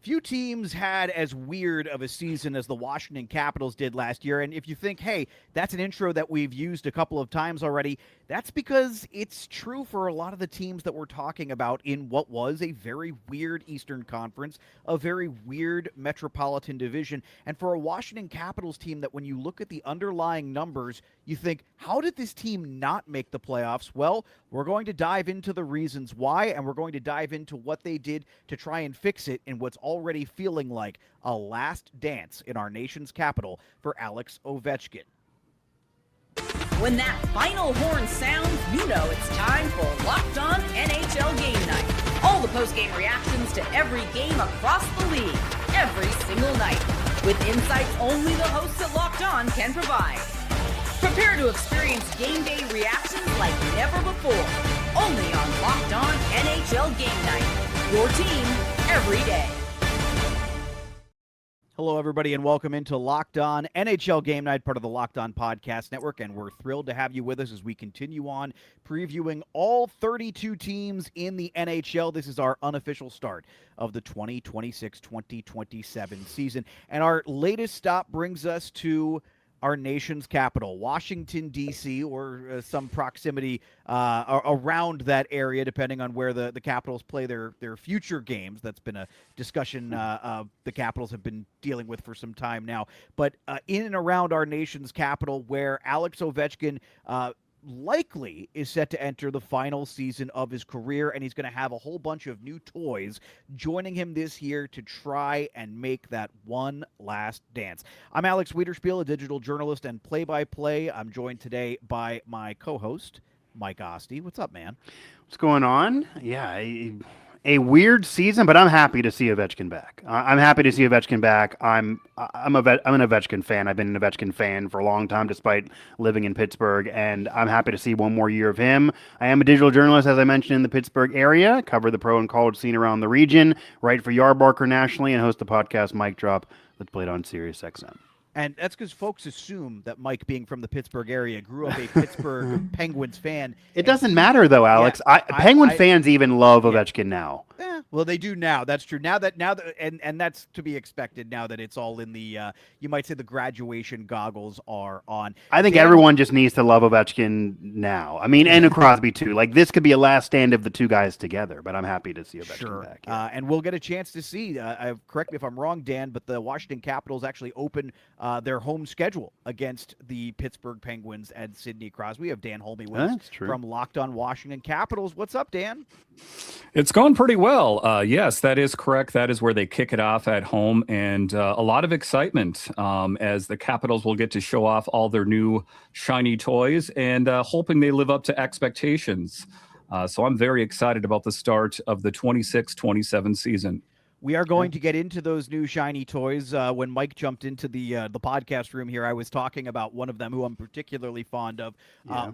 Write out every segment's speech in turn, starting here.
Few teams had as weird of a season as the Washington Capitals did last year. And if you think, hey, that's an intro that we've used a couple of times already, that's because it's true for a lot of the teams that we're talking about in what was a very weird Eastern Conference, a very weird Metropolitan Division. And for a Washington Capitals team that when you look at the underlying numbers, you think, how did this team not make the playoffs? Well, we're going to dive into the reasons why, and we're going to dive into what they did to try and fix it in what's already feeling like a last dance in our nation's capital for Alex Ovechkin. When that final horn sounds, you know it's time for Locked On NHL Game Night. All the post-game reactions to every game across the league, every single night, with insights only the hosts at Locked On can provide. Prepare to experience game day reactions like never before, only on Locked On NHL Game Night. Your team every day. Hello, everybody, and welcome into Locked On NHL Game Night, part of the Locked On Podcast Network, and we're thrilled to have you with us as we continue on previewing all 32 teams in the NHL. This is our unofficial start of the 2026-2027 season, and our latest stop brings us to our nation's capital, Washington, D.C., or some proximity around that area, depending on where the Capitals play their future games. That's been a discussion the Capitals have been dealing with for some time now. But in and around our nation's capital, where Alex Ovechkin likely is set to enter the final season of his career, and he's going to have a whole bunch of new toys joining him this year to try and make that one last dance. I'm Alex Wiederspiel, a digital journalist and play-by-play. I'm joined today by my co-host, Mike Osti. What's up, man? What's going on? Yeah, a weird season, but I'm happy to see Ovechkin back. I'm happy to see Ovechkin back. I'm an Ovechkin fan. I've been an Ovechkin fan for a long time, despite living in Pittsburgh, and I'm happy to see one more year of him. I am a digital journalist, as I mentioned, in the Pittsburgh area, cover the pro and college scene around the region, write for Yardbarker nationally, and host the podcast Mic Drop that's played on SiriusXM. And that's because folks assume that Mike, being from the Pittsburgh area, grew up a Pittsburgh Penguins fan. It doesn't matter, though, Alex. Yeah, Penguin fans even love Ovechkin now. Well, they do now. That's true. Now that, and that's to be expected now that it's all in the, you might say the graduation goggles are on. I think everyone just needs to love Ovechkin now. I mean, and Crosby too. Like, this could be a last stand of the two guys together, but I'm happy to see Ovechkin back. Yeah. And we'll get a chance to see, correct me if I'm wrong, Dan, but the Washington Capitals actually open their home schedule against the Pittsburgh Penguins and Sidney Crosby. We have Dan Holme with us from Locked On Washington Capitals. What's up, Dan? It's going pretty well. Yes, that is correct. That is where they kick it off at home, and a lot of excitement as the Capitals will get to show off all their new shiny toys and hoping they live up to expectations. So I'm very excited about the start of the 26-27 season. We are going to get into those new shiny toys. When Mike jumped into the podcast room here, I was talking about one of them who I'm particularly fond of.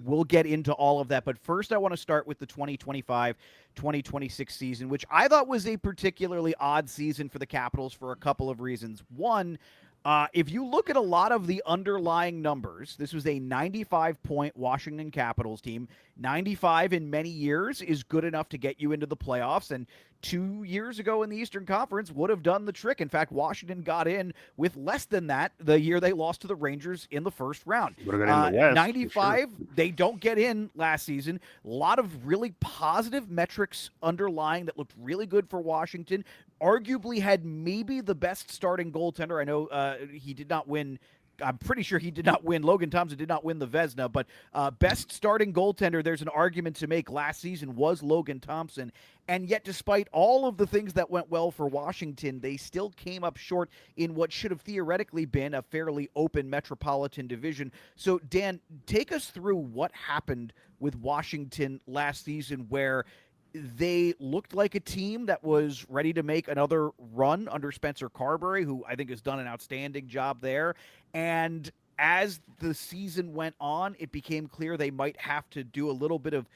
We'll get into all of that. But first, I want to start with the 2025-2026 season, which I thought was a particularly odd season for the Capitals for a couple of reasons. One, if you look at a lot of the underlying numbers, this was a 95-point Washington Capitals team. 95 in many years is good enough to get you into the playoffs, and 2 years ago in the Eastern Conference would have done the trick. In fact, Washington got in with less than that the year they lost to the Rangers in the first round. 95, sure. They don't get in last season. A lot of really positive metrics underlying that looked really good for Washington. Arguably had maybe the best starting goaltender. I know he did not win. I'm pretty sure he did not win. Logan Thompson did not win the Vezina, but best starting goaltender, there's an argument to make, last season was Logan Thompson. And yet, despite all of the things that went well for Washington, they still came up short in what should have theoretically been a fairly open Metropolitan Division. So, Dan, take us through what happened with Washington last season, where they looked like a team that was ready to make another run under Spencer Carberry, who I think has done an outstanding job there. And as the season went on, it became clear they might have to do a little bit of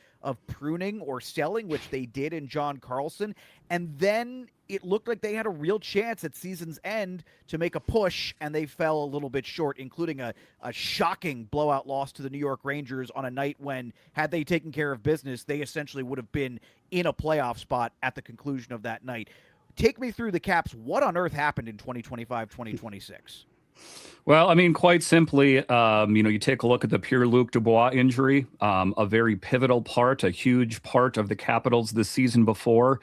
pruning or selling, which they did in John Carlson. And then it looked like they had a real chance at season's end to make a push, and they fell a little bit short, including a shocking blowout loss to the New York Rangers on a night when, had they taken care of business, they essentially would have been in a playoff spot at the conclusion of that night. take me through the Caps. What on earth happened in 2025, 2026? Well, I mean, quite simply, you take a look at the Pierre-Luc Dubois injury, a very pivotal part, a huge part of the Capitals the season before.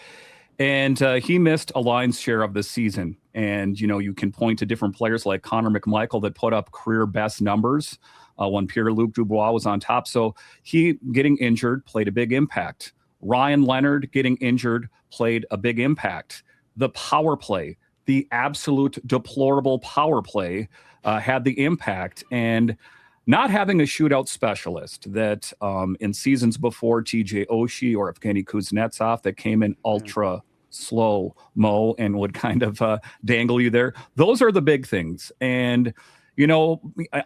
And he missed a lion's share of the season. And, you can point to different players like Connor McMichael that put up career best numbers when Pierre-Luc Dubois was on top. So he getting injured played a big impact. Ryan Leonard getting injured played a big impact. The power play, the absolute deplorable power play had the impact. And not having a shootout specialist that in seasons before TJ Oshie or Evgeny Kuznetsov that came in ultra slow-mo and would kind of dangle you there. Those are the big things. And,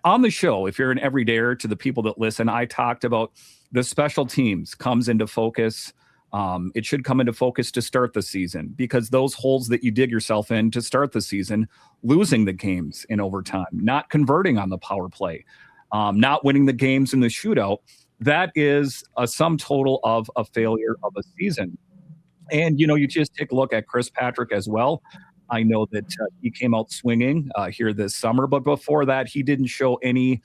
on the show, if you're an everydayer, to the people that listen, I talked about the special teams comes into focus. It should come into focus to start the season, because those holes that you dig yourself in to start the season, losing the games in overtime, not converting on the power play, not winning the games in the shootout, that is a sum total of a failure of a season. And, you just take a look at Chris Patrick as well. I know that he came out swinging here this summer, but before that, he didn't show any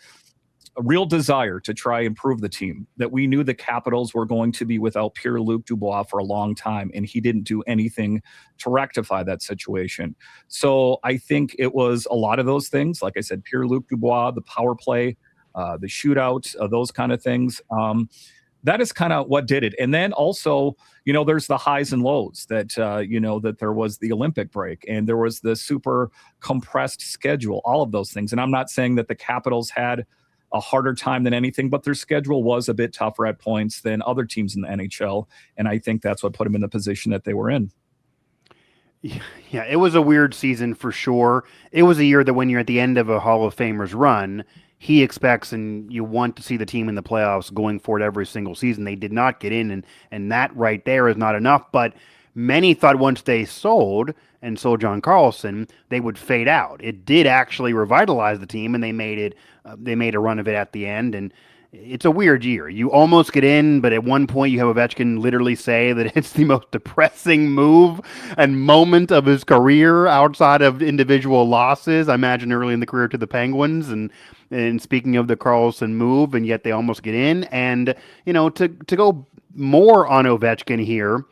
real desire to try and improve the team, that we knew the Capitals were going to be without Pierre-Luc Dubois for a long time, and he didn't do anything to rectify that situation. So I think it was a lot of those things. Like I said, Pierre-Luc Dubois, the power play, the shootout, those kind of things. That is kind of what did it. And then also, there's the highs and lows that, that there was the Olympic break and there was the super compressed schedule, all of those things. And I'm not saying that the Capitals had a harder time than anything, but their schedule was a bit tougher at points than other teams in the NHL. And I think that's what put them in the position that they were in. Yeah, it was a weird season for sure. It was a year that when you're at the end of a Hall of Famers run, he expects and you want to see the team in the playoffs going for it every single season. They did not get in, and that right there is not enough. But many thought once they sold John Carlson, they would fade out. It did actually revitalize the team, and they made a run of it at the end. And it's a weird year. You almost get in, but at one point you have Ovechkin literally say that it's the most depressing move and moment of his career outside of individual losses. I imagine early in the career to the Penguins, and speaking of the Carlson move, and yet they almost get in. And, to go more on Ovechkin here,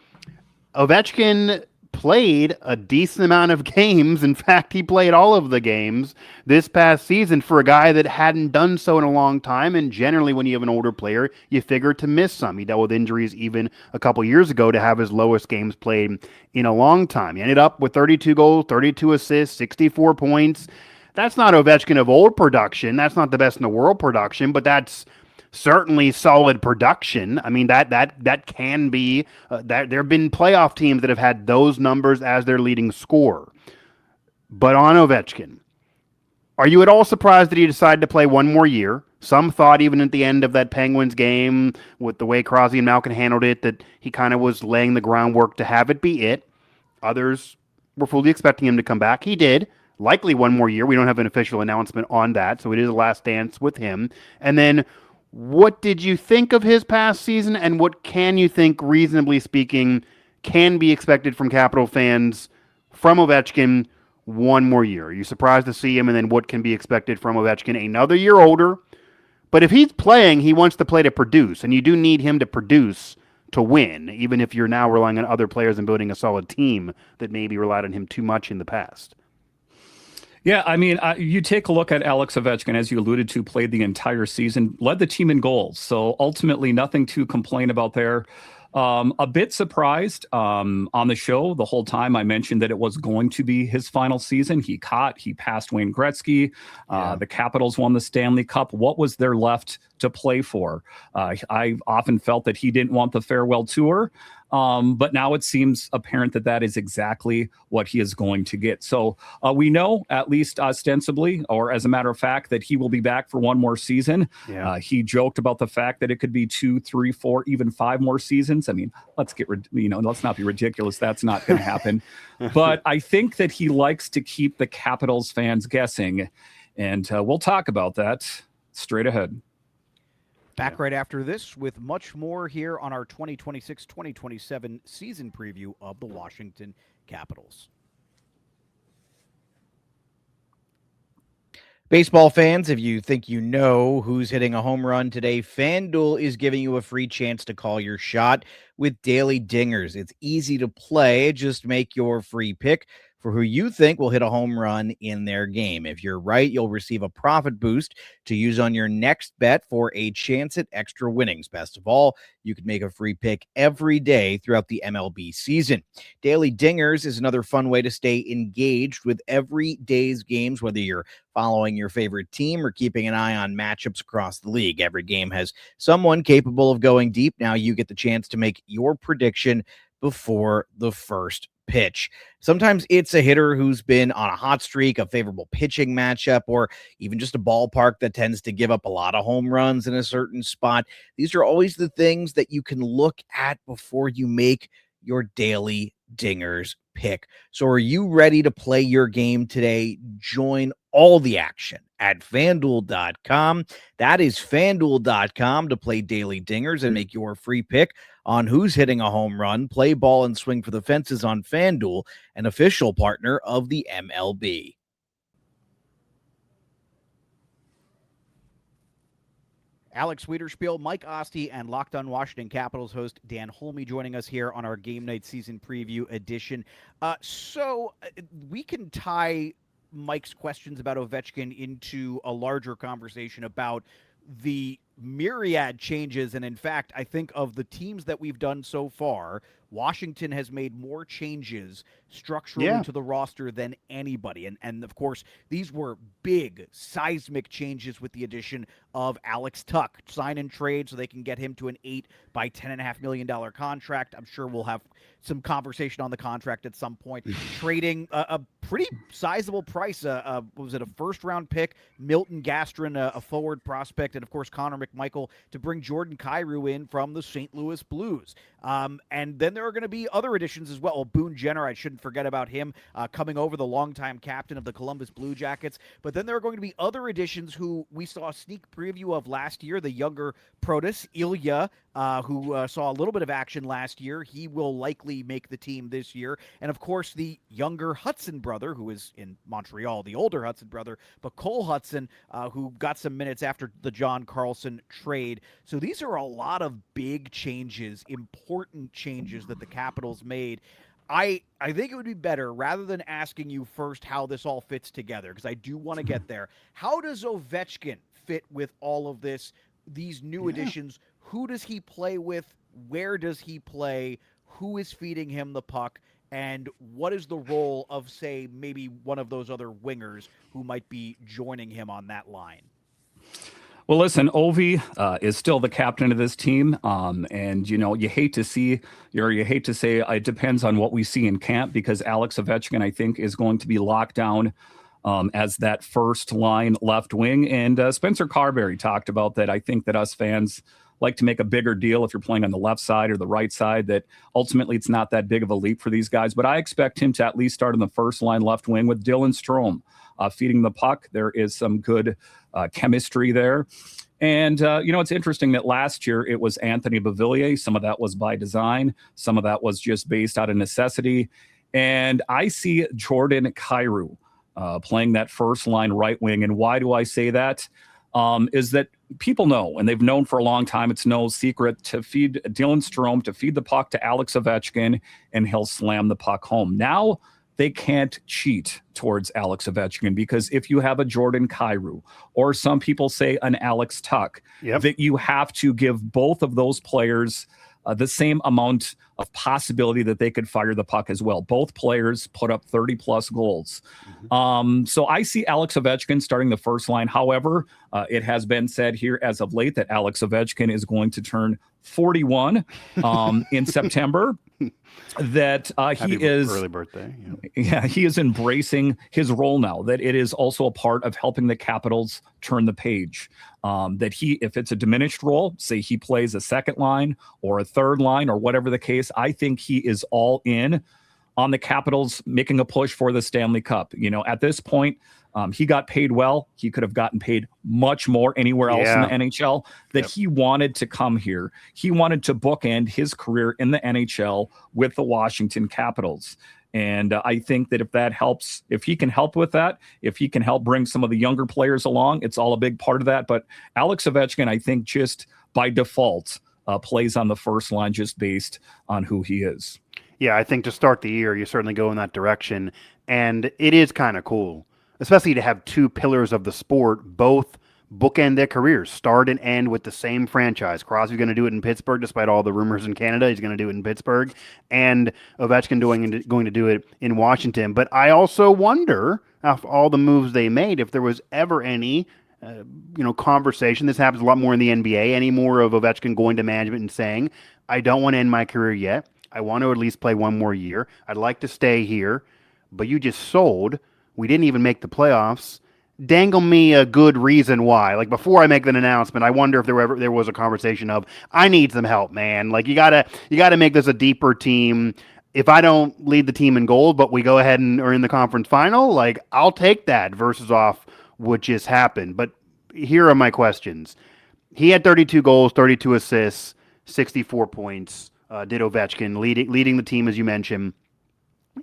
Ovechkin played a decent amount of games. In fact, he played all of the games this past season for a guy that hadn't done so in a long time. And generally, when you have an older player, you figure to miss some. He dealt with injuries even a couple years ago to have his lowest games played in a long time. He ended up with 32 goals, 32 assists, 64 points. That's not Ovechkin of old production. That's not the best in the world production, but that's certainly solid production. I mean, that can be that there have been playoff teams that have had those numbers as their leading scorer. But on Ovechkin, are you at all surprised that he decided to play one more year? Some thought even at the end of that Penguins game, with the way Crosby and Malkin handled it, that he kind of was laying the groundwork to have it be it. Others were fully expecting him to come back. He did. Likely one more year. We don't have an official announcement on that, so it is a last dance with him. And then, what did you think of his past season, and what can you think, reasonably speaking, can be expected from Capital fans from Ovechkin one more year? Are you surprised to see him, and then what can be expected from Ovechkin another year older? But if he's playing, he wants to play to produce, and you do need him to produce to win, even if you're now relying on other players and building a solid team that maybe relied on him too much in the past. Yeah, I mean, you take a look at Alex Ovechkin, as you alluded to, played the entire season, led the team in goals. So ultimately, nothing to complain about there. A bit surprised on the show the whole time. I mentioned that it was going to be his final season. He passed Wayne Gretzky. The Capitals won the Stanley Cup. What was there left to play for? I often felt that he didn't want the farewell tour. But now it seems apparent that that is exactly what he is going to get. So we know, at least ostensibly, or as a matter of fact, that he will be back for one more season. Yeah. He joked about the fact that it could be 2, 3, 4, even 5 more seasons. I mean, let's not be ridiculous. That's not going to happen. But I think that he likes to keep the Capitals fans guessing. And we'll talk about that straight ahead. Back right after this with much more here on our 2026-2027 season preview of the Washington Capitals. Baseball fans, if you think you know who's hitting a home run today, FanDuel is giving you a free chance to call your shot with daily dingers. It's easy to play. Just make your free pick for who you think will hit a home run in their game. If you're right, you'll receive a profit boost to use on your next bet for a chance at extra winnings. Best of all, you can make a free pick every day throughout the MLB season. Daily Dingers is another fun way to stay engaged with every day's games, whether you're following your favorite team or keeping an eye on matchups across the league. Every game has someone capable of going deep. Now you get the chance to make your prediction before the first pitch. Sometimes it's a hitter who's been on a hot streak, a favorable pitching matchup, or even just a ballpark that tends to give up a lot of home runs in a certain spot. These are always the things that you can look at before you make your daily dingers pick. So are you ready to play your game today? Join all the action at FanDuel.com. That is FanDuel.com to play daily dingers and make your free pick on who's hitting a home run. Play ball and swing for the fences on FanDuel, an official partner of the MLB. Alex Wiederspiel, Mike Oste, and Locked On Washington Capitals host Dan Holme joining us here on our Game Night Season Preview edition. So we can tie Mike's questions about Ovechkin into a larger conversation about the myriad changes. And in fact, I think of the teams that we've done so far, Washington has made more changes structurally to the roster than anybody. And of course, these were big seismic changes with the addition of Alex Tuch, sign and trade so they can get him to an $8 by $10.5 million contract. I'm sure we'll have some conversation on the contract at some point. Trading a pretty sizable price. Was it a first-round pick? Milton Gastrin, a forward prospect, and of course Connor McMichael to bring Jordan Kyrou in from the St. Louis Blues. And then there are going to be other additions as well. Boone Jenner, I shouldn't forget about him, coming over, the longtime captain of the Columbus Blue Jackets. But then there are going to be other additions who we saw a sneak preview of last year, the younger Protas, Ilya, who saw a little bit of action last year. He will likely make the team this year. And of course, the younger Hudson brother, who is in Montreal, the older Hudson brother, but Cole Hudson, who got some minutes after the John Carlson trade. So these are a lot of big changes, important changes that the Capitals made. I think it would be better, rather than asking you first how this all fits together, because I do want to get there. How does Ovechkin fit with all of this, these new additions? Who does he play with? Where does he play? Who is feeding him the puck? And what is the role of, say, maybe one of those other wingers who might be joining him on that line? Well, listen, Ovi is still the captain of this team, and you hate to say it depends on what we see in camp, because Alex Ovechkin, I think, is going to be locked down as that first line left wing. And Spencer Carberry talked about that. I think that us fans like to make a bigger deal if you're playing on the left side or the right side, that ultimately it's not that big of a leap for these guys. But I expect him to at least start on the first line left wing with Dylan Strome feeding the puck. There is some good chemistry there. And, it's interesting that last year it was Anthony Beauvillier. Some of that was by design. Some of that was just based out of necessity. And I see Jordan Kyrou playing that first line right wing. And why do I say that? Is that people know, and they've known for a long time, it's no secret, to feed Dylan Strome, to feed the puck to Alex Ovechkin, and he'll slam the puck home. Now they can't cheat towards Alex Ovechkin, because if you have a Jordan Kyrou, or some people say an Alex Tuch, that you have to give both of those players the same amount of possibility that they could fire the puck as well. Both players put up 30-plus goals. So I see Alex Ovechkin starting the first line. However, it has been said here as of late that Alex Ovechkin is going to turn 41 in September. That he is early birthday. He is embracing his role now, that it is also a part of helping the Capitals turn the page. That if it's a diminished role, say he plays a second line or a third line or whatever the case, I think he is all in on the Capitals making a push for the Stanley Cup. At this point, he got paid well. He could have gotten paid much more anywhere else in the NHL. That he wanted to come here. He wanted to bookend his career in the NHL with the Washington Capitals. And I think that if that helps, if he can help with that, if he can help bring some of the younger players along, it's all a big part of that. But Alex Ovechkin, I think just by default, plays on the first line just based on who he is. Yeah, I think to start the year, you certainly go in that direction. And it is kind of cool, especially to have two pillars of the sport both bookend their careers, start and end with the same franchise. Crosby's going to do it in Pittsburgh, despite all the rumors in Canada. He's going to do it in Pittsburgh. And Ovechkin going to do it in Washington. But I also wonder, after all the moves they made, if there was ever any conversation. This happens a lot more in the NBA. Any more of Ovechkin going to management and saying, I don't want to end my career yet. I want to at least play one more year. I'd like to stay here. But you just sold. We didn't even make the playoffs. Dangle me a good reason why. Like, before I make that announcement, I wonder if there was a conversation of, I need some help, man. Like, you gotta make this a deeper team. If I don't lead the team in gold, but we go ahead and are in the conference final, like, I'll take that versus off what just happened. But here are my questions. He had 32 goals, 32 assists, 64 points. Did Ovechkin, leading the team, as you mentioned,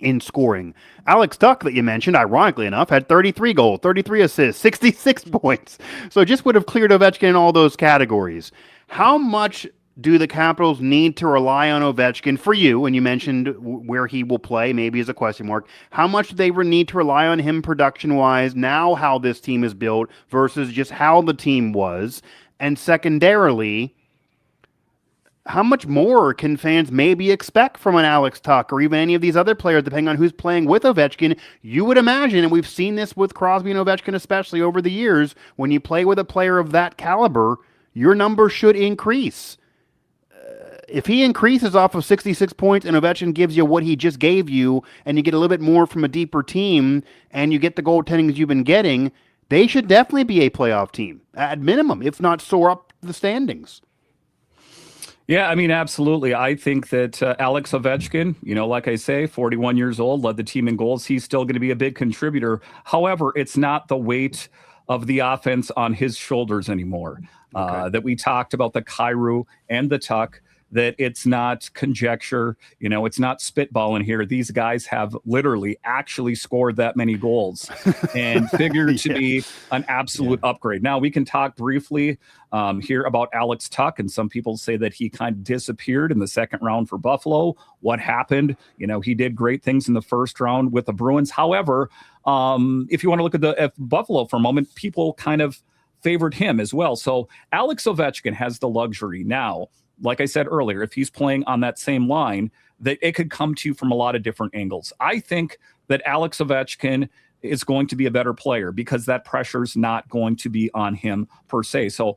in scoring. Alex Tuch, that you mentioned, ironically enough, had 33 goals, 33 assists, 66 points. So just would have cleared Ovechkin in all those categories. How much do the Capitals need to rely on Ovechkin for you? And you mentioned where he will play, maybe as a question mark. How much do they need to rely on him production-wise, now how this team is built versus just how the team was? And secondarily, how much more can fans maybe expect from an Alex Tuch or even any of these other players, depending on who's playing with Ovechkin? You would imagine, and we've seen this with Crosby and Ovechkin especially over the years, when you play with a player of that caliber, your number should increase. If he increases off of 66 points and Ovechkin gives you what he just gave you, and you get a little bit more from a deeper team, and you get the goaltending that you've been getting, they should definitely be a playoff team, at minimum, if not soar up the standings. Yeah, I mean, absolutely. I think that Alex Ovechkin, like I say, 41 years old, led the team in goals. He's still going to be a big contributor. However, it's not the weight of the offense on his shoulders anymore. Okay. That we talked about the Kyrou and the Tuch, that it's not conjecture, it's not spitballing here. These guys have literally actually scored that many goals and figured to be an absolute upgrade. Now, we can talk briefly here about Alex Tuch, and some people say that he kind of disappeared in the second round for Buffalo. What happened? He did great things in the first round with the Bruins. However, if you want to look at Buffalo for a moment, people kind of favored him as well. So Alex Ovechkin has the luxury now, like I said earlier, if he's playing on that same line, that it could come to you from a lot of different angles. I think that Alex Ovechkin is going to be a better player because that pressure's not going to be on him per se. So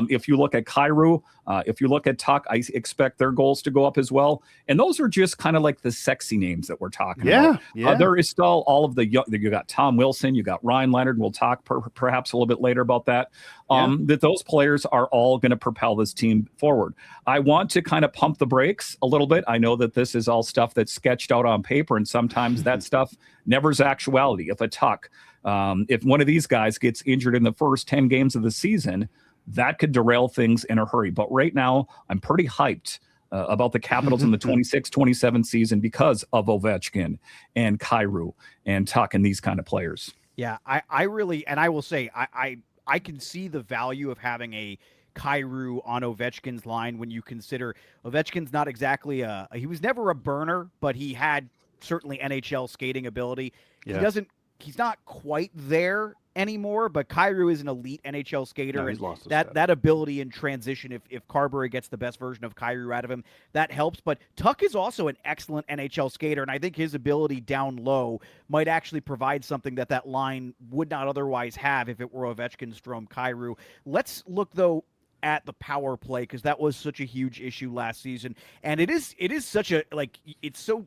if you look at Kyrou, if you look at Tuch, I expect their goals to go up as well. And those are just kind of like the sexy names that we're talking about. There is still all of the young, you got Tom Wilson, you got Ryan Leonard. We'll talk perhaps a little bit later about that. That those players are all going to propel this team forward. I want to kind of pump the brakes a little bit. I know that this is all stuff that's sketched out on paper, and sometimes that stuff never is actuality. If a Tuch, if one of these guys gets injured in the first 10 games of the season, that could derail things in a hurry. But right now, I'm pretty hyped about the Capitals in the 26-27 season because of Ovechkin and Kyrou and Tuch and these kind of players. Yeah, I really, and I will say, I can see the value of having a Kyrou on Ovechkin's line when you consider Ovechkin's not exactly he was never a burner, but he had certainly NHL skating ability. He's not quite there anymore, but Kyrou is an elite NHL skater. No, he's lost his that ability in transition, if Carberry gets the best version of Kyrou out of him, that helps. But Tuch is also an excellent NHL skater, and I think his ability down low might actually provide something that line would not otherwise have if it were Ovechkin, Strome, Kyrou. Let's look, though, at the power play, because that was such a huge issue last season, and it is such a, like, it's so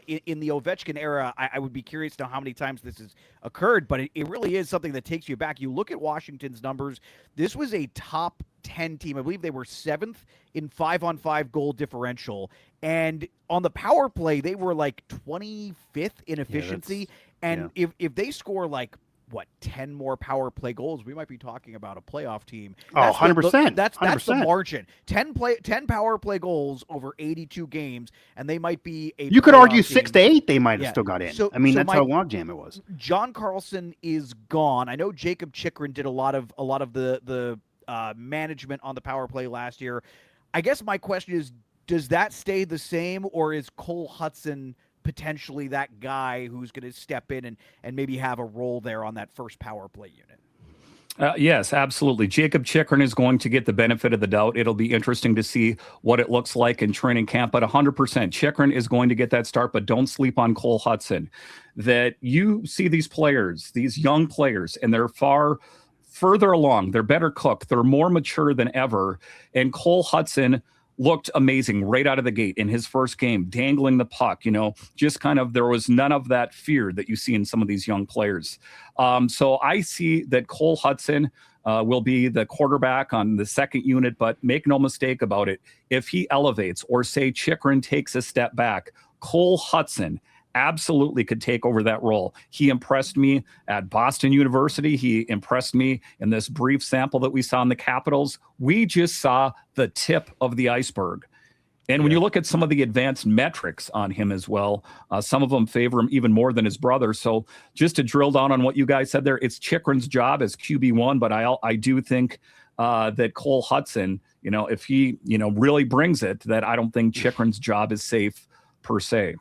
in the Ovechkin era. I would be curious to know how many times this has occurred, but it really is something that takes you back. You look at Washington's numbers. This was a top 10 team. I believe they were 7th in 5-on-5 goal differential, and on the power play they were like 25th in efficiency. If they score like 10 more power play goals, we might be talking about a playoff team. Oh, 100%. That's the 100%. margin. 10 power play goals over 82 games, and they might be a You could playoff argue team. 6 to 8 they might have still got in. I mean, that's how logjam it was. John Carlson is gone. I know Jacob Chychrun did a lot of the management on the power play last year. I guess my question is, does that stay the same, or is Cole Hudson potentially that guy who's going to step in and maybe have a role there on that first power play unit? Yes, absolutely. Jacob Chychrun is going to get the benefit of the doubt. It'll be interesting to see what it looks like in training camp, but 100% Chychrun is going to get that start, but don't sleep on Cole Hudson. That you see these players, these young players, and they're further along. They're better cooked. They're more mature than ever. And Cole Hudson looked amazing right out of the gate in his first game, dangling the puck, just kind of, there was none of that fear that you see in some of these young players. So I see that Cole Hudson will be the quarterback on the second unit, but make no mistake about it. If he elevates, or say Chychrun takes a step back, Cole Hudson absolutely could take over that role. He impressed me at Boston University. He impressed me in this brief sample that we saw in the Capitals. We just saw the tip of the iceberg. And when you look at some of the advanced metrics on him as well, some of them favor him even more than his brother. So just to drill down on what you guys said there, it's Chychrun's job as QB1, but I do think that Cole Hudson, if he, really brings it, that I don't think Chychrun's job is safe per se.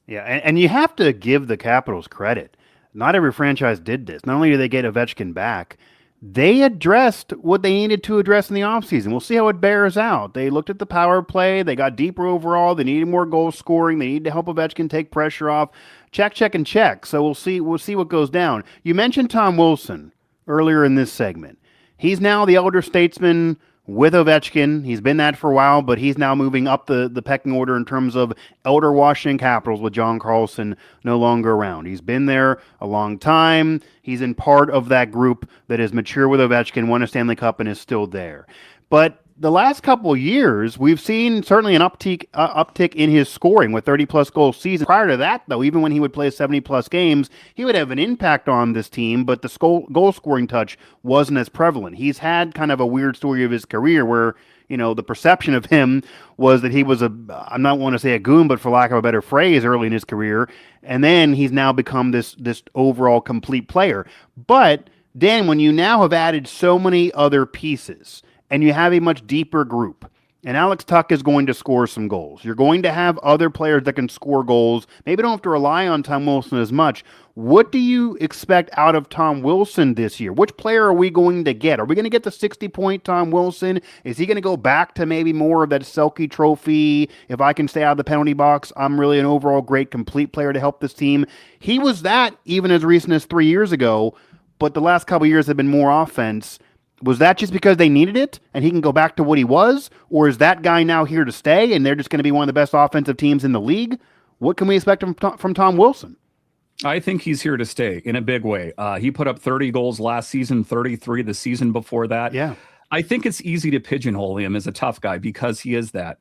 Yeah, and you have to give the Capitals credit. Not every franchise did this. Not only did they get Ovechkin back, they addressed what they needed to address in the offseason. We'll see how it bears out. They looked at the power play. They got deeper overall. They needed more goal scoring. They needed to help Ovechkin take pressure off. Check, and check. So we'll see what goes down. You mentioned Tom Wilson earlier in this segment. He's now the elder statesman with Ovechkin. He's been that for a while, but he's now moving up the pecking order in terms of elder Washington Capitals with John Carlson no longer around. He's been there a long time. He's in part of that group that is mature with Ovechkin, won a Stanley Cup, and is still there. But the last couple of years, we've seen certainly an uptick in his scoring with 30-plus goal season. Prior to that, though, even when he would play 70-plus games, he would have an impact on this team, but the goal-scoring touch wasn't as prevalent. He's had kind of a weird story of his career where, the perception of him was that he was I'm not want to say a goon, but for lack of a better phrase, early in his career, and then he's now become this overall complete player. But, Dan, when you now have added so many other pieces, and you have a much deeper group, and Alex Tuch is going to score some goals. You're going to have other players that can score goals. Maybe don't have to rely on Tom Wilson as much. What do you expect out of Tom Wilson this year? Which player are we going to get? Are we going to get the 60-point Tom Wilson? Is he going to go back to maybe more of that Selke trophy? If I can stay out of the penalty box, I'm really an overall great complete player to help this team. He was that even as recent as 3 years ago, but the last couple of years have been more offense. Was that just because they needed it and he can go back to what he was? Or is that guy now here to stay and they're just going to be one of the best offensive teams in the league? What can we expect from Tom Wilson? I think he's here to stay in a big way. He put up 30 goals last season, 33 the season before that. Yeah. I think it's easy to pigeonhole him as a tough guy because he is that.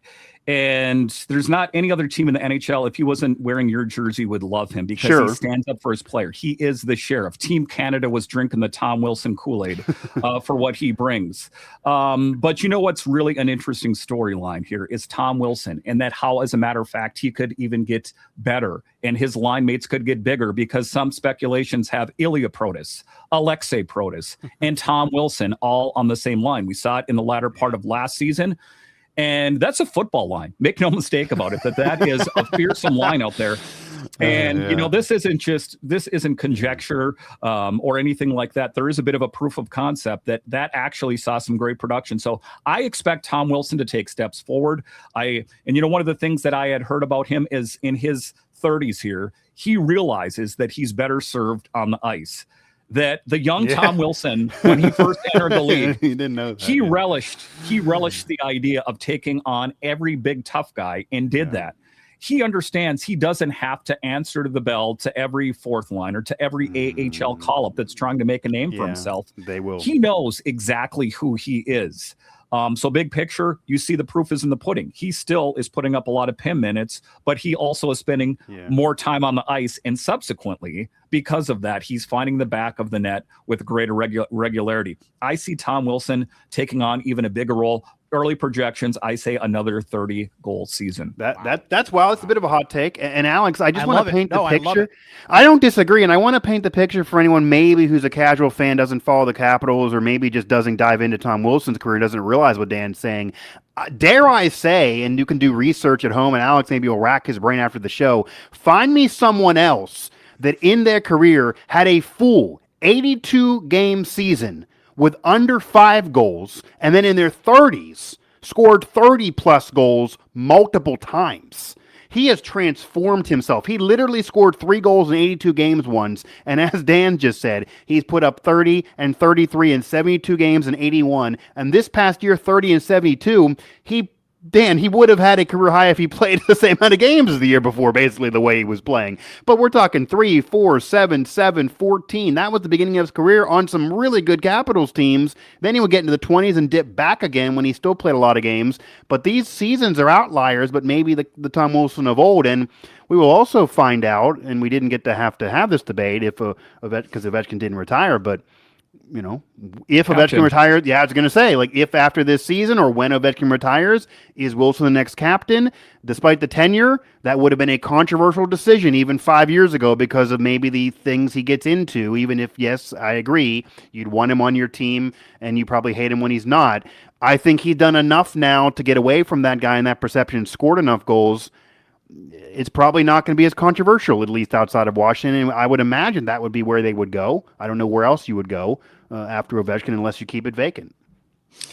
And there's not any other team in the NHL, if he wasn't wearing your jersey, would love him because he stands up for his player. He is the sheriff. Team Canada was drinking the Tom Wilson Kool-Aid for what he brings. But you know what's really an interesting storyline here is Tom Wilson, and that how, as a matter of fact, he could even get better and his line mates could get bigger because some speculations have Ilya Protas, Alexei Protas, and Tom Wilson all on the same line. We saw it in the latter part of last season. And that's a football line. Make no mistake about it, that is a fearsome line out there. And, this isn't conjecture or anything like that. There is a bit of a proof of concept that actually saw some great production. So I expect Tom Wilson to take steps forward. One of the things that I had heard about him is in his 30s here, he realizes that he's better served on the ice. That the young Tom Wilson, when he first entered the league, he didn't know that, he relished the idea of taking on every big tough guy and did that. He understands he doesn't have to answer to the bell to every fourth line or to every AHL call-up that's trying to make a name for himself. They will. He knows exactly who he is. So big picture, you see the proof is in the pudding. He still is putting up a lot of PIM minutes, but he also is spending more time on the ice. And subsequently, because of that, he's finding the back of the net with greater regularity. I see Tom Wilson taking on even a bigger role. Early projections, I say another 30-goal season. That's wow. It's a bit of a hot take. And Alex, I just want to paint the picture. I don't disagree, and I want to paint the picture for anyone maybe who's a casual fan, doesn't follow the Capitals, or maybe just doesn't dive into Tom Wilson's career, doesn't realize what Dan's saying. Dare I say, and you can do research at home, and Alex maybe will rack his brain after the show, find me someone else that in their career had a full 82-game season with under 5 goals, and then in their 30s scored 30-plus goals multiple times. He has transformed himself. He literally scored 3 goals in 82 games once, and as Dan just said, he's put up 30 and 33 in 72 games in 81, and this past year, 30 and 72, he would have had a career high if he played the same amount of games as the year before, basically the way he was playing. But we're talking 3, 4, 7, 7, 14. That was the beginning of his career on some really good Capitals teams. Then he would get into the 20s and dip back again when he still played a lot of games. But these seasons are outliers, but maybe the Tom Wilson of old. And we will also find out, and we didn't get to have this debate because Ovechkin didn't retire, but if Ovechkin retires, I was going to say, if after this season or when Ovechkin retires, is Wilson the next captain? Despite the tenure, that would have been a controversial decision even 5 years ago because of maybe the things he gets into, even if, yes, I agree, you'd want him on your team and you probably hate him when he's not. I think he's done enough now to get away from that guy in that perception, scored enough goals. It's probably not going to be as controversial, at least outside of Washington. And I would imagine that would be where they would go. I don't know where else you would go after Ovechkin unless you keep it vacant.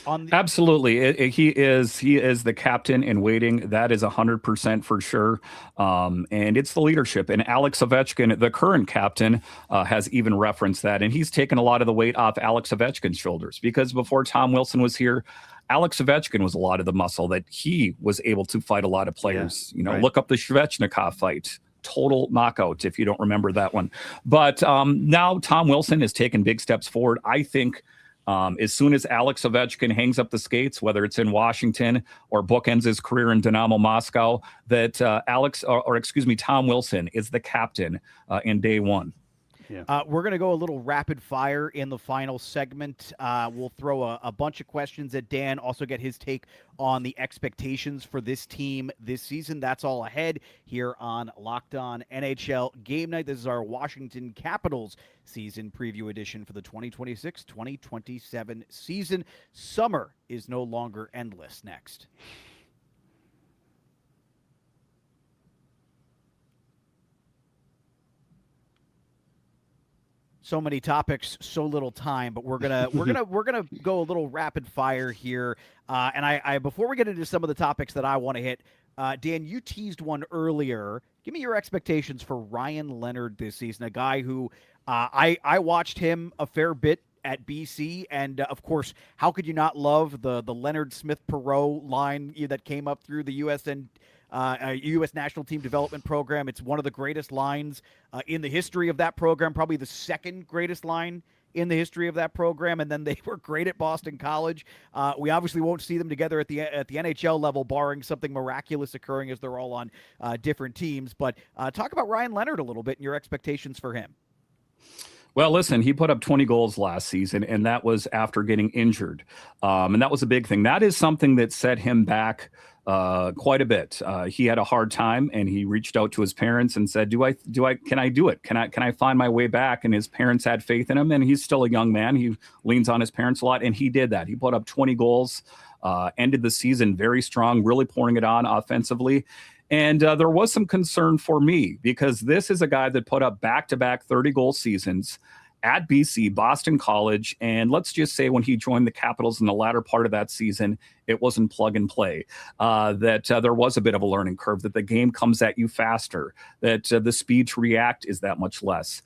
Absolutely. He is the captain in waiting. That is 100% for sure. And it's the leadership. And Alex Ovechkin, the current captain, has even referenced that. And he's taken a lot of the weight off Alex Ovechkin's shoulders because before Tom Wilson was here, Alex Ovechkin was a lot of the muscle that he was able to fight a lot of players. Look up the Svechnikov fight. Total knockout, if you don't remember that one. But now Tom Wilson has taken big steps forward. I think as soon as Alex Ovechkin hangs up the skates, whether it's in Washington or bookends his career in Dynamo Moscow, that Tom Wilson is the captain in day one. Yeah. We're going to go a little rapid fire in the final segment. We'll throw a bunch of questions at Dan, also get his take on the expectations for this team this season. That's all ahead here on Locked On NHL Game Night. This is our Washington Capitals season preview edition for the 2026-2027 season. Summer is no longer endless. Next. So many topics, so little time, but we're gonna go a little rapid fire here. And I before we get into some of the topics that I want to hit, Dan, you teased one earlier. Give me your expectations for Ryan Leonard this season, a guy who I watched him a fair bit at BC, and of course, how could you not love the Leonard Smith-Perreault line that came up through the U.S. National Team Development Program. It's one of the greatest lines in the history of that program, probably the second greatest line in the history of that program. And then they were great at Boston College. We obviously won't see them together at the NHL level, barring something miraculous occurring as they're all on different teams. But talk about Ryan Leonard a little bit and your expectations for him. Well, listen, he put up 20 goals last season, and that was after getting injured. And that was a big thing. That is something that set him back quite a bit. He had a hard time, and he reached out to his parents and said, can I do it? Can I find my way back? And his parents had faith in him, and he's still a young man. He leans on his parents a lot, and he did that. He put up 20 goals, ended the season very strong, really pouring it on offensively. And there was some concern for me because this is a guy that put up back-to-back 30-goal seasons at BC, Boston College, and let's just say when he joined the Capitals in the latter part of that season, it wasn't plug and play, that there was a bit of a learning curve, that the game comes at you faster, that the speed to react is that much less.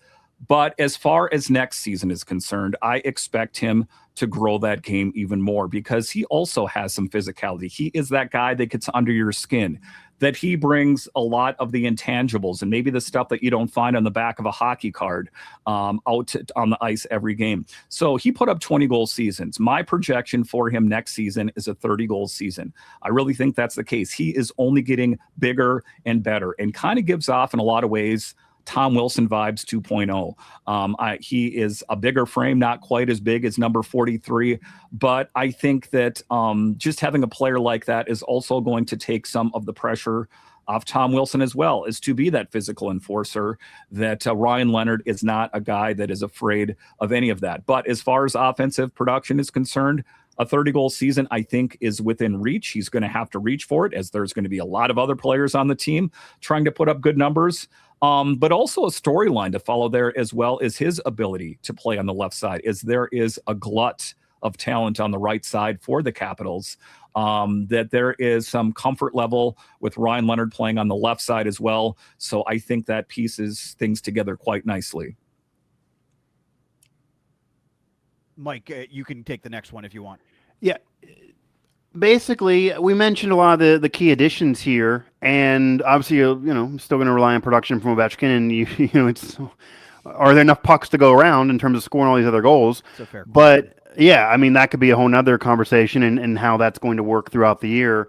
But as far as next season is concerned, I expect him to grow that game even more because he also has some physicality. He is that guy that gets under your skin, that he brings a lot of the intangibles and maybe the stuff that you don't find on the back of a hockey card on the ice every game. So he put up 20-goal seasons. My projection for him next season is a 30-goal season. I really think that's the case. He is only getting bigger and better and kind of gives off in a lot of ways Tom Wilson vibes 2.0. He is a bigger frame, not quite as big as number 43, but I think that just having a player like that is also going to take some of the pressure off Tom Wilson as well, is to be that physical enforcer, that Ryan Leonard is not a guy that is afraid of any of that. But as far as offensive production is concerned, a 30-goal season, I think, is within reach. He's going to have to reach for it, as there's going to be a lot of other players on the team trying to put up good numbers. But also a storyline to follow there, as well as his ability to play on the left side, as there is a glut of talent on the right side for the Capitals, that there is some comfort level with Ryan Leonard playing on the left side as well. So I think that pieces things together quite nicely. Mike, you can take the next one if you want. Yeah. Basically, we mentioned a lot of the key additions here, and obviously, still going to rely on production from Ovechkin, and it's, are there enough pucks to go around in terms of scoring all these other goals? It's a fair question. But yeah, I mean, that could be a whole nother conversation and how that's going to work throughout the year.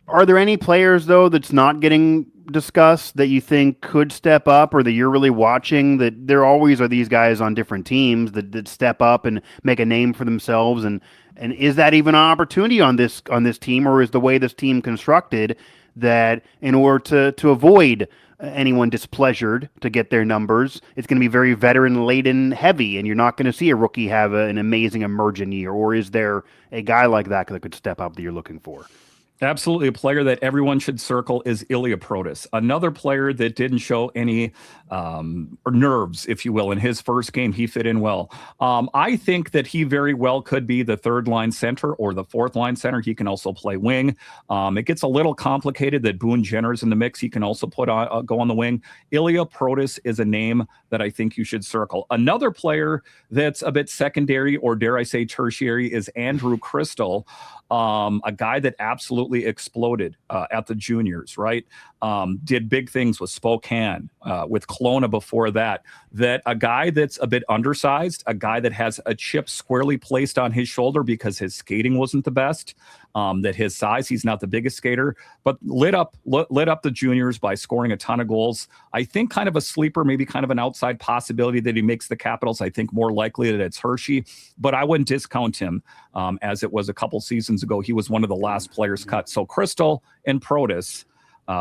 Are there any players, though, that's not getting discussed that you think could step up, or that you're really watching? That there always are these guys on different teams that step up and make a name for themselves, and is that even an opportunity on this team, or is the way this team constructed that in order to avoid anyone displeasured to get their numbers, it's going to be very veteran laden heavy, and you're not going to see a rookie have an amazing emergent year? Or is there a guy like that could step up that you're looking for? Absolutely. A player that everyone should circle is Ilya Protas, another player that didn't show any nerves, if you will, in his first game. He fit in well. I think that he very well could be the third line center or the fourth line center. He can also play wing. It gets a little complicated that Boone Jenner's in the mix. He can also go on the wing. Ilya Protas is a name that I think you should circle. Another player that's a bit secondary, or dare I say tertiary, is Andrew Crystal, a guy that absolutely exploded at the juniors, right? Did big things with Spokane, with Kelowna before that. That a guy that's a bit undersized, a guy that has a chip squarely placed on his shoulder because his skating wasn't the best, that his size, he's not the biggest skater, but lit up the juniors by scoring a ton of goals. I think kind of a sleeper, maybe kind of an outside possibility that he makes the Capitals. I think more likely that it's Hershey, but I wouldn't discount him as it was a couple seasons ago. He was one of the last players cut. So Crystal and Protas,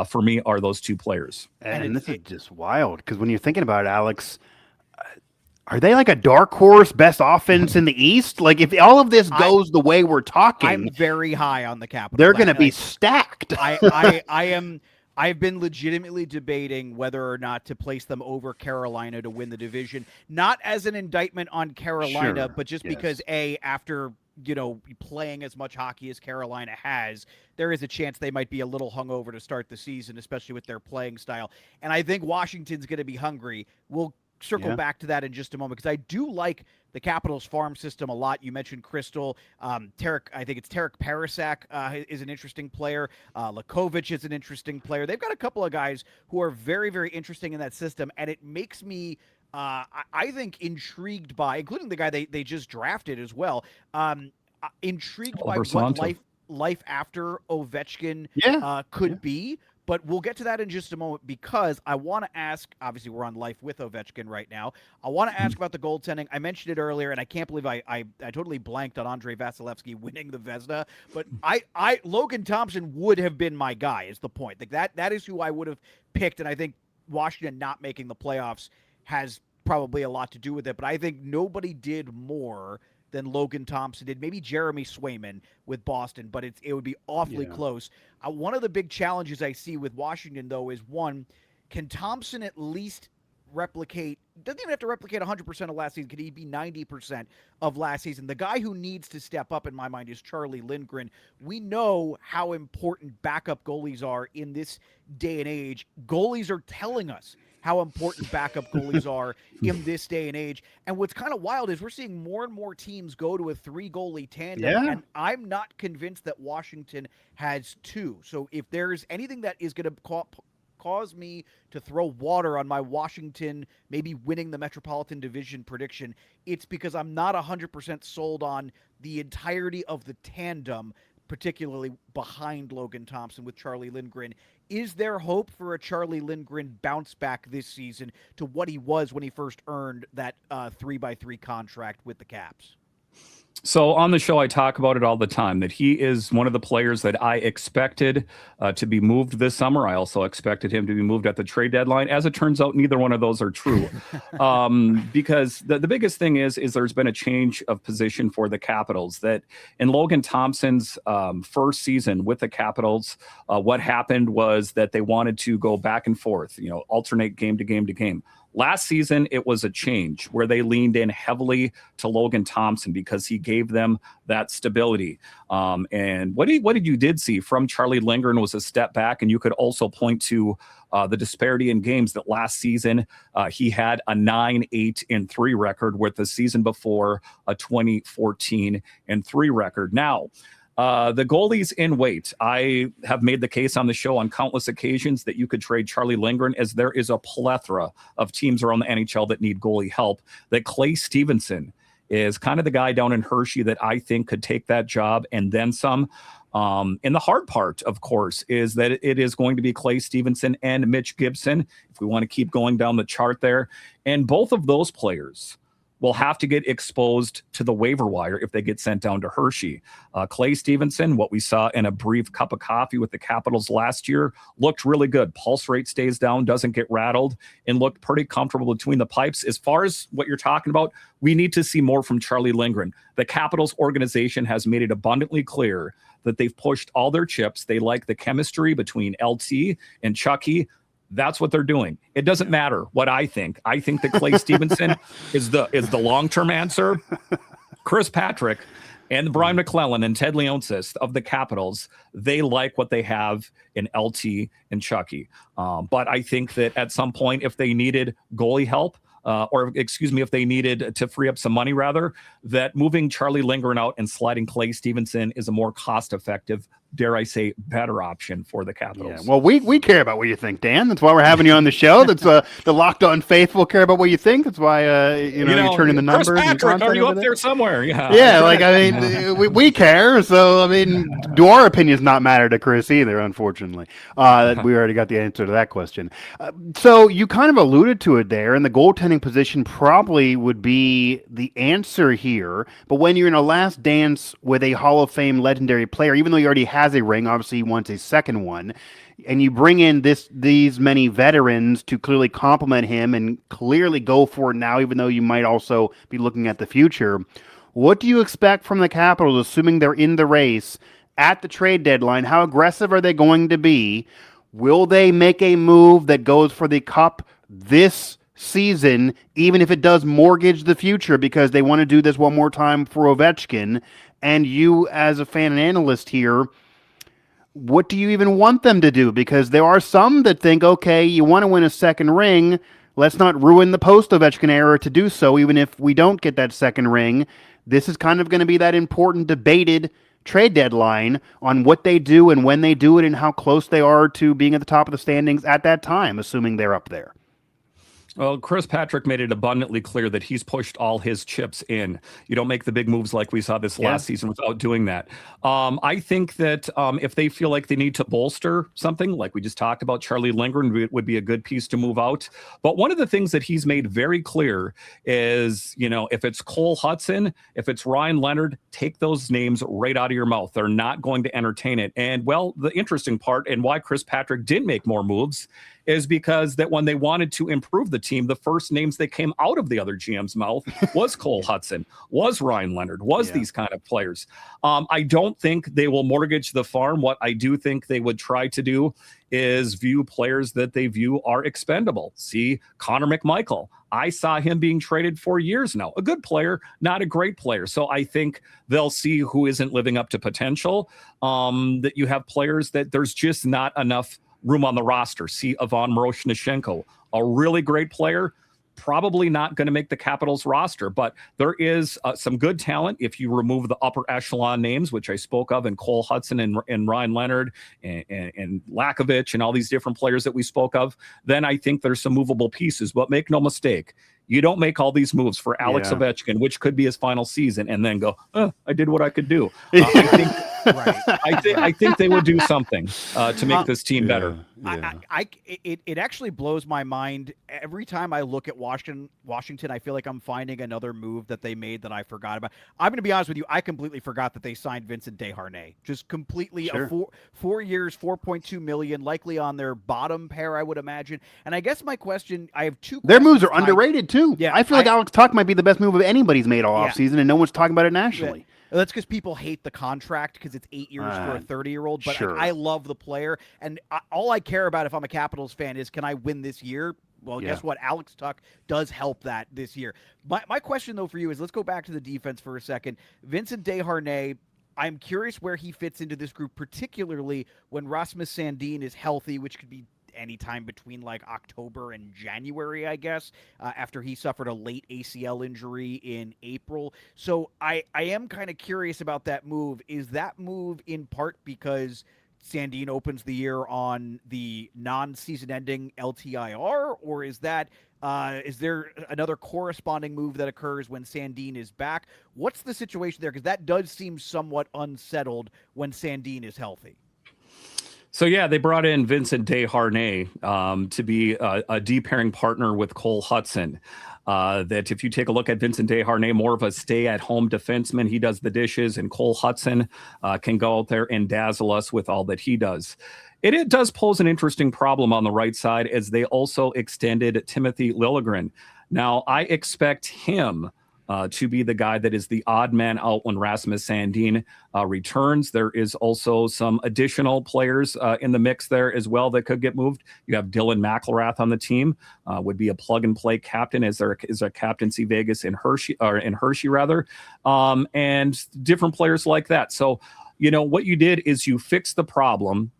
for me, are those two players. And this is just wild, because when you're thinking about it, Alex, are they like a dark horse best offense in the East? Like, if all of this goes the way we're talking, I'm very high on the Capitals. They're going to be stacked. I've been legitimately debating whether or not to place them over Carolina to win the division, not as an indictment on Carolina, but just because after playing as much hockey as Carolina has, there is a chance they might be a little hungover to start the season, especially with their playing style. And I think Washington's going to be hungry. We'll circle back to that in just a moment, because I do like the Capitals farm system a lot. You mentioned Crystal. Tarek Parasak is an interesting player. Lakovic is an interesting player. They've got a couple of guys who are very, very interesting in that system, and it makes me I think intrigued by, including the guy they just drafted as well, intrigued by what life after Ovechkin could be. But we'll get to that in just a moment, because I want to ask, obviously we're on Life with Ovechkin right now. I want to ask about the goaltending. I mentioned it earlier, and I can't believe I totally blanked on Andrei Vasilevsky winning the Vezina. But Logan Thompson would have been my guy, is the point. Like that is who I would have picked, and I think Washington not making the playoffs has probably a lot to do with it. But I think nobody did more than Logan Thompson did. Maybe Jeremy Swayman with Boston, but it would be awfully close. One of the big challenges I see with Washington, though, is one, can Thompson at least replicate, doesn't even have to replicate 100% of last season, could he be 90% of last season? The guy who needs to step up in my mind is Charlie Lindgren. We know how important backup goalies are in this day and age. Goalies are telling us how important backup goalies are in this day and age. And what's kind of wild is we're seeing more and more teams go to a 3-goalie tandem, and I'm not convinced that Washington has 2. So if there's anything that is going to cause me to throw water on my Washington maybe winning the Metropolitan Division prediction, it's because I'm not 100% sold on the entirety of the tandem, particularly behind Logan Thompson with Charlie Lindgren. Is there hope for a Charlie Lindgren bounce back this season to what he was when he first earned that 3x3 contract with the Caps? So on the show, I talk about it all the time, that he is one of the players that I expected to be moved this summer. I also expected him to be moved at the trade deadline. As it turns out, neither one of those are true. Because the biggest thing is there's been a change of position for the Capitals. That in Logan Thompson's first season with the Capitals, what happened was that they wanted to go back and forth, alternate game to game to game. Last season, it was a change where they leaned in heavily to Logan Thompson because he gave them that stability. And what you did see from Charlie Lindgren was a step back, and you could also point to the disparity in games that last season he had a 9-8-3 record, with the season before a 20-14-3 record. Now, the goalies in wait. I have made the case on the show on countless occasions that you could trade Charlie Lindgren, as there is a plethora of teams around the NHL that need goalie help. That Clay Stevenson is kind of the guy down in Hershey that I think could take that job and then some. And the hard part, of course, is that it is going to be Clay Stevenson and Mitch Gibson, if we want to keep going down the chart there. And both of those players will have to get exposed to the waiver wire if they get sent down to Hershey. Clay Stevenson, what we saw in a brief cup of coffee with the Capitals last year, looked really good. Pulse rate stays down, doesn't get rattled, and looked pretty comfortable between the pipes. As far as what you're talking about, we need to see more from Charlie Lindgren. The Capitals organization has made it abundantly clear that they've pushed all their chips. They like the chemistry between LT and Chucky. That's what they're doing. It doesn't matter what I think. I think that Clay Stevenson is the long-term answer. Chris Patrick and Brian McClellan and Ted Leonsis of the Capitals, they like what they have in LT and Chucky. But I think that at some point, if they needed goalie help, if they needed to free up some money, rather, that moving Charlie Lindgren out and sliding Clay Stevenson is a more cost-effective, dare I say, better option for the Capitals. Yeah, well, we care about what you think, Dan. That's why we're having you on the show. That's the Locked On Faithful care about what you think. That's why you're turning the numbers. Chris Patrick, are you up there somewhere? Yeah, we care. So do our opinions not matter to Chris either? Unfortunately, we already got the answer to that question. So you kind of alluded to it there, and the goaltending position probably would be the answer here. But when you're in a last dance with a Hall of Fame legendary player, even though you already has a ring, obviously he wants a second one, and you bring in these many veterans to clearly complement him and clearly go for it now, even though you might also be looking at the future. What do you expect from the Capitals, assuming they're in the race at the trade deadline? How aggressive are they going to be? Will they make a move that goes for the cup this season, even if it does mortgage the future, because they want to do this one more time for Ovechkin? And you, as a fan and analyst here, what do you even want them to do? Because there are some that think, okay, you want to win a second ring, let's not ruin the post-Ovechkin era to do so, even if we don't get that second ring. This is kind of going to be that important debated trade deadline on what they do and when they do it and how close they are to being at the top of the standings at that time, assuming they're up there. Well, Chris Patrick made it abundantly clear that he's pushed all his chips in. You don't make the big moves like we saw this last season without doing that. I think that if they feel like they need to bolster something, like we just talked about, Charlie Lindgren would be a good piece to move out. But one of the things that he's made very clear is, if it's Cole Hudson, if it's Ryan Leonard, take those names right out of your mouth. They're not going to entertain it. And, well, the interesting part and why Chris Patrick didn't make more moves is because that when they wanted to improve the team, the first names that came out of the other GM's mouth was Cole Hudson, was Ryan Leonard, was these kind of players. I don't think they will mortgage the farm. What I do think they would try to do is view players that they view are expendable. See, Connor McMichael. I saw him being traded for years now. A good player, not a great player. So I think they'll see who isn't living up to potential, that you have players that there's just not enough room on the roster. See Ivan Miroshnichenko, a really great player, probably not going to make the Capitals roster, but there is some good talent if you remove the upper echelon names, which I spoke of, and Cole Hudson and Ryan Leonard and Lakovic and all these different players that we spoke of. Then I think there's some movable pieces, but make no mistake, you don't make all these moves for Alex Ovechkin, which could be his final season, and then go, I did what I could do. I think they would do something to make this team better. It actually blows my mind every time I look at Washington. I feel like I'm finding another move that they made that I forgot about. I'm going to be honest with you. I completely forgot that they signed Vincent Desharnais. Just completely. Sure. 4 years, $4.2 million, likely on their bottom pair, I would imagine. And I guess my question, I have two. Their moves are underrated too. Yeah, I feel like Alex Tuch might be the best move of anybody's made all offseason, and no one's talking about it nationally. Yeah. That's because people hate the contract because it's 8 years for a 30-year-old. But sure. I love the player, and all I care about if I'm a Capitals fan is, can I win this year? Well, guess what? Alex Tuch does help that this year. My question, though, for you is, let's go back to the defense for a second. Vincent Desharnais, I'm curious where he fits into this group, particularly when Rasmus Sandin is healthy, which could be anytime between like October and January, I guess, after he suffered a late ACL injury in April. So I am kind of curious about that move. Is that move in part because Sandin opens the year on the non-season ending LTIR, or is that is there another corresponding move that occurs when Sandin is back? What's the situation there? Because that does seem somewhat unsettled when Sandin is healthy. So, they brought in Vincent Desharnais to be a D-pairing partner with Cole Hudson. That if you take a look at Vincent Desharnais, more of a stay-at-home defenseman. He does the dishes, and Cole Hudson can go out there and dazzle us with all that he does. It does pose an interesting problem on the right side, as they also extended Timothy Liljegren. Now, I expect him to be the guy that is the odd man out when Rasmus Sandin returns. There is also some additional players in the mix there as well that could get moved. You have Dylan McElrath on the team, would be a plug-and-play captain, as there is a captaincy Vegas in Hershey, and different players like that. So, what you did is you fixed the problem.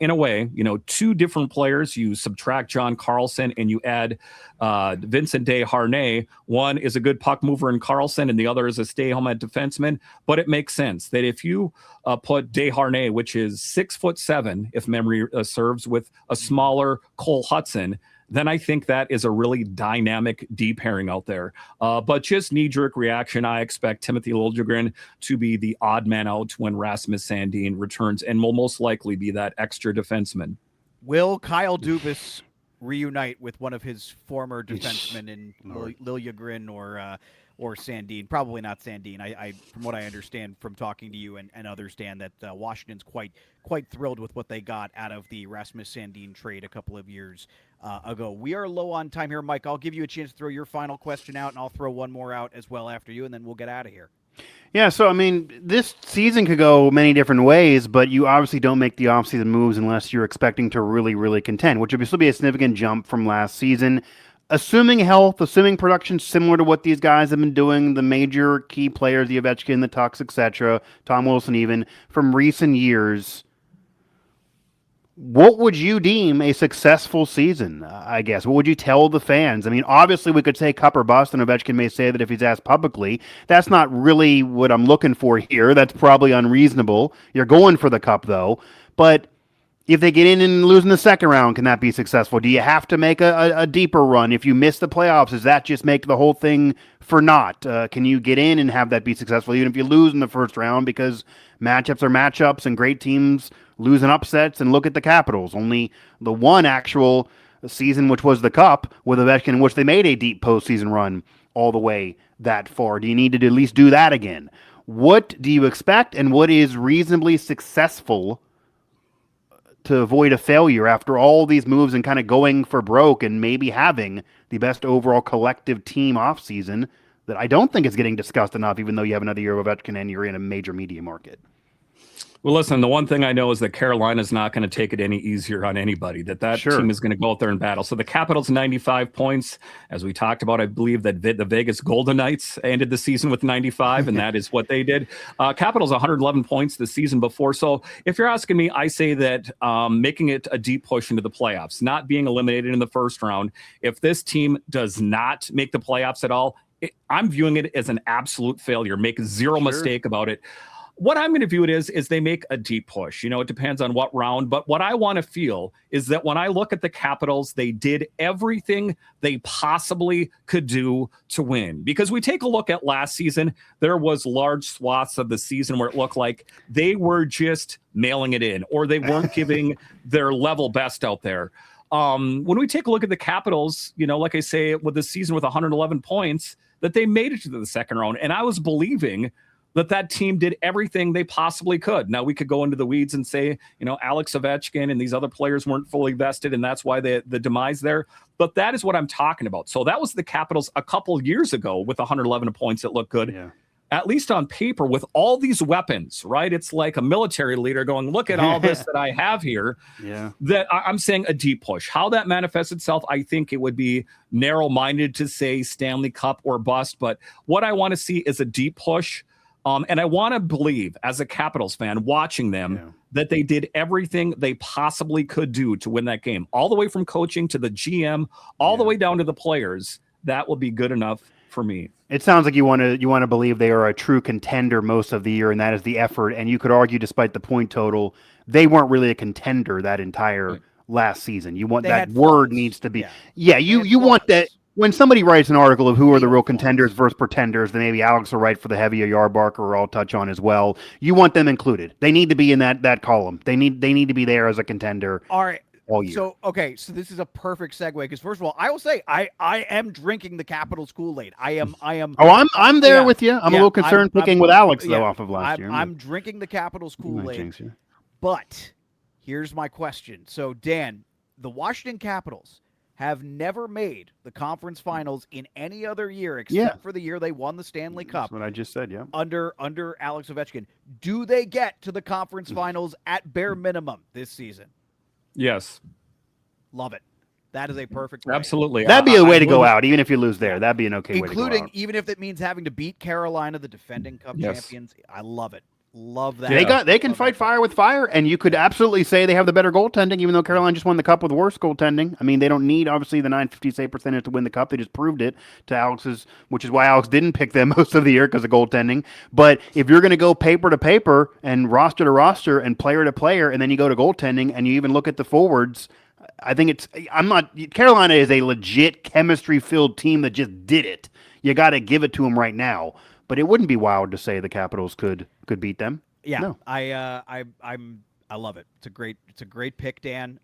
In a way, two different players, you subtract John Carlson and you add Vincent Desharnais. One is a good puck mover in Carlson and the other is a stay-home defenseman. But it makes sense that if you put Desharnais, which is 6'7", if memory serves, with a smaller Cole Hudson, then I think that is a really dynamic D pairing out there. But just knee-jerk reaction, I expect Timothy Liljegren to be the odd man out when Rasmus Sandin returns and will most likely be that extra defenseman. Will Kyle Dubas reunite with one of his former defensemen in Liljegren or Sandin? Probably not Sandin. I from what I understand from talking to you and others, Dan, that Washington's quite thrilled with what they got out of the Rasmus Sandin trade a couple of years ago. We are low on time here, Mike. I'll give you a chance to throw your final question out, and I'll throw one more out as well after you, and then we'll get out of here. Yeah, so, this season could go many different ways, but you obviously don't make the offseason moves unless you're expecting to really, really contend, which would still be a significant jump from last season. Assuming health, assuming production similar to what these guys have been doing, the major key players, the Ovechkin, the Tuchs, etc., Tom Wilson even, from recent years, what would you deem a successful season, I guess? What would you tell the fans? Obviously we could say cup or bust, and Ovechkin may say that if he's asked publicly. That's not really what I'm looking for here. That's probably unreasonable. You're going for the cup, though. But if they get in and lose in the second round, can that be successful? Do you have to make a deeper run? If you miss the playoffs, does that just make the whole thing for naught? Can you get in and have that be successful, even if you lose in the first round? Because matchups are matchups, and great teams lose in upsets. And look at the Capitals. Only the one actual season, which was the Cup, with Ovechkin, in which they made a deep postseason run all the way that far. Do you need to at least do that again? What do you expect, and what is reasonably successful to avoid a failure after all these moves and kind of going for broke and maybe having the best overall collective team offseason that I don't think is getting discussed enough, even though you have another year of Ovechkin and you're in a major media market? Well, listen, the one thing I know is that Carolina's not going to take it any easier on anybody, that Sure. team is going to go out there and battle. So the Capitals, 95 points. As we talked about, I believe that the Vegas Golden Knights ended the season with 95, and that is what they did. Capitals, 111 points the season before. So if you're asking me, I say that making it a deep push into the playoffs, not being eliminated in the first round, if this team does not make the playoffs at all, I'm viewing it as an absolute failure. Make zero mistake about it. What I'm going to view it is they make a deep push. It depends on what round. But what I want to feel is that when I look at the Capitals, they did everything they possibly could do to win. Because we take a look at last season, there was large swaths of the season where it looked like they were just mailing it in, or they weren't giving their level best out there. When we take a look at the Capitals, like I say, with the season with 111 points, that they made it to the second round. And I was believing that team did everything they possibly could. Now, we could go into the weeds and say, Alex Ovechkin and these other players weren't fully vested, and that's why the demise there. But that is what I'm talking about. So that was the Capitals a couple years ago with 111 points that looked good. Yeah. At least on paper, with all these weapons, right? It's like a military leader going, look at all this that I have here. Yeah. That I'm saying a deep push. How that manifests itself, I think it would be narrow-minded to say Stanley Cup or bust. But what I want to see is a deep push. And I want to believe, as a Capitals fan, watching them, that they did everything they possibly could do to win that game, all the way from coaching to the GM, all the way down to the players. That will be good enough for me. It sounds like you want to believe they are a true contender most of the year, and that is the effort. And you could argue, despite the point total, they weren't really a contender that entire last season. You want that word needs to be, you want that. When somebody writes an article of who are the real contenders versus pretenders, then maybe Alex will write for the Heavy or Yardbarker, or I'll touch on as well. You want them included. They need to be in that column. They need to be there as a contender. All right. All year. So this is a perfect segue, because first of all, I will say I am drinking the Capitals Kool-Aid. I am. Oh, I'm there with you. I'm a little concerned picking with Alex though off of last year. I'm drinking the Capitals Kool-Aid. But here's my question. So Dan, the Washington Capitals have never made the conference finals in any other year except for the year they won the Stanley Cup. That's what I just said, Under Alex Ovechkin. Do they get to the conference finals at bare minimum this season? Yes. Love it. That is a perfect way. Absolutely. That'd be a way to go out, even if you lose there. That'd be an okay way to go out. Including even if it means having to beat Carolina, the defending Cup champions. I love it. Love that. They can fight fire with fire, and you could absolutely say they have the better goaltending, even though Carolina just won the Cup with worse goaltending. I mean, they don't need, obviously, the .950 save percentage to win the Cup. They just proved it to Alex's, which is why Alex didn't pick them most of the year, because of goaltending. But if you're going to go paper to paper and roster to roster and player to player, and then you go to goaltending and you even look at the forwards, I think Carolina is a legit chemistry-filled team that just did it. You got to give it to them right now. But it wouldn't be wild to say the Capitals could beat them. Yeah, no. I love it. It's a great pick, Dan.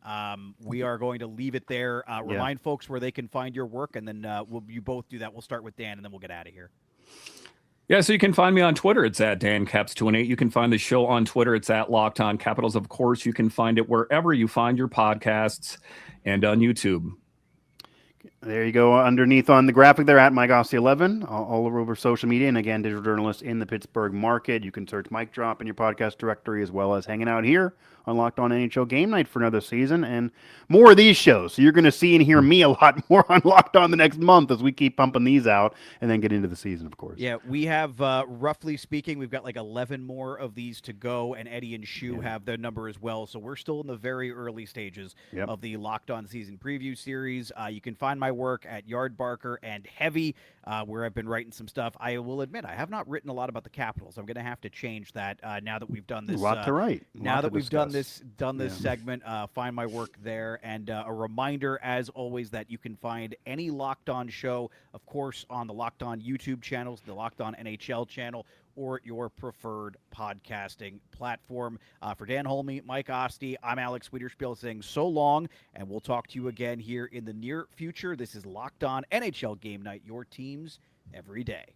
We are going to leave it there. Remind folks where they can find your work, and then you both do that. We'll start with Dan, and then we'll get out of here. Yeah, so you can find me on Twitter. It's at DanCaps218. You can find the show on Twitter. It's at Locked On Capitals. Of course, you can find it wherever you find your podcasts and on YouTube. There you go. Underneath on the graphic there, at MikeOssie11, all over social media. And again, digital journalist in the Pittsburgh market. You can search Mike Drop in your podcast directory, as well as hanging out here on Locked On NHL Game Night for another season and more of these shows. So you're going to see and hear me a lot more on Locked On the next month as we keep pumping these out and then get into the season, of course. Yeah, we have, roughly speaking, we've got like 11 more of these to go, and Eddie and Shu have their number as well. So we're still in the very early stages of the Locked On season preview series. You can find my work at Yardbarker and Heavy, where I've been writing some stuff. I will admit I have not written a lot about the Capitals. I'm going to have to change that now that we've done this. A lot to write. Now that we've done this segment, find my work there. And a reminder, as always, that you can find any Locked On show, of course, on the Locked On YouTube channels, the Locked On NHL channel, or your preferred podcasting platform. For Dan Holme, Mike Ostie, I'm Alex Wiederspiel saying so long, and we'll talk to you again here in the near future. This is Locked On NHL Game Night, your teams every day.